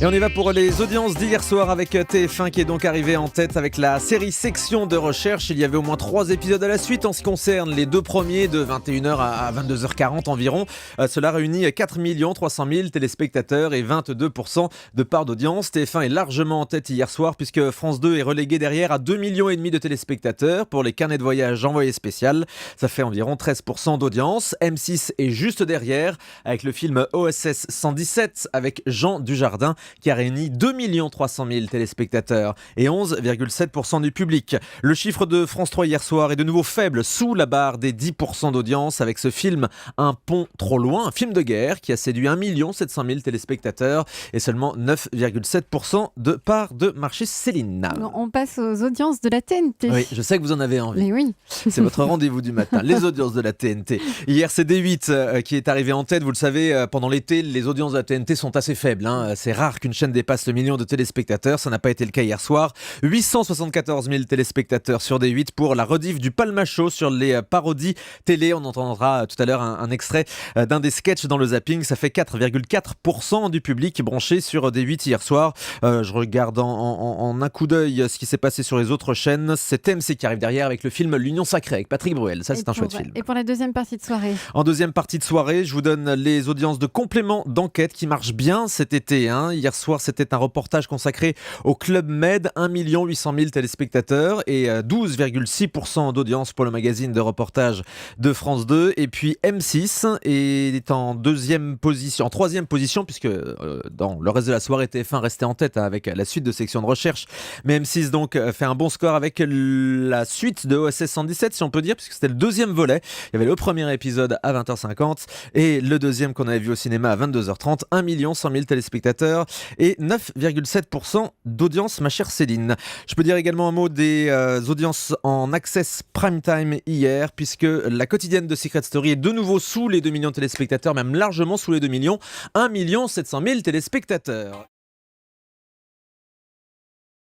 Et on y va pour les audiences d'hier soir avec TF1 qui est donc arrivé en tête avec la série Section de recherche. Il y avait au moins 3 épisodes à la suite en ce qui concerne les 2 premiers de 21h à 22h40 environ. Cela réunit 4 300 000 téléspectateurs et 22% de part d'audience. TF1 est largement en tête hier soir puisque France 2 est relégué derrière à 2,5 millions de téléspectateurs pour les carnets de voyage envoyés spécial. Ça fait environ 13% d'audience. M6 est juste derrière avec le film OSS 117 avec Jean Dujardin qui a réuni 2 300 000 téléspectateurs et 11,7% du public. Le chiffre de France 3 hier soir est de nouveau faible, sous la barre des 10% d'audience avec ce film Un pont trop loin, un film de guerre qui a séduit 1 700 000 téléspectateurs et seulement 9,7% de part de marché. Céline. On passe aux audiences de la TNT. Oui, je sais que vous en avez envie. Mais oui. C'est votre rendez-vous du matin, les audiences de la TNT. Hier, c'est D8 qui est arrivé en tête. Vous le savez, pendant l'été, les audiences de la TNT sont assez faibles. C'est rare qu'une chaîne dépasse le million de téléspectateurs. Ça n'a pas été le cas hier soir. 874 000 téléspectateurs sur D8 pour la rediff du Palmacho sur les parodies télé. On entendra tout à l'heure un extrait d'un des sketchs dans le zapping. Ça fait 4,4% du public branché sur D8 hier soir. Je regarde en un coup d'œil ce qui s'est passé sur les autres chaînes. C'est TMC qui arrive derrière avec le film L'Union Sacrée avec Patrick Bruel. Ça, c'est un chouette film. Et pour la deuxième partie de soirée? En deuxième partie de soirée, je vous donne les audiences de complément d'enquête qui marchent bien cet été. Hier soir, c'était un reportage consacré au Club Med. 1 800 000 téléspectateurs et 12,6% d'audience pour le magazine de reportage de France 2. Et puis M6 est en troisième position, puisque dans le reste de la soirée, TF1 restait en tête avec la suite de Section de recherche. Mais M6 donc fait un bon score avec la suite de OSS 117, si on peut dire, puisque c'était le deuxième volet. Il y avait le premier épisode à 20h50 et le deuxième qu'on avait vu au cinéma à 22h30. 1 100 000 téléspectateurs et 9,7% d'audience, ma chère Céline. Je peux dire également un mot des audiences en access prime time hier, puisque la quotidienne de Secret Story est de nouveau sous les 2 millions de téléspectateurs, même largement sous les 2 millions. 1 700 000 téléspectateurs.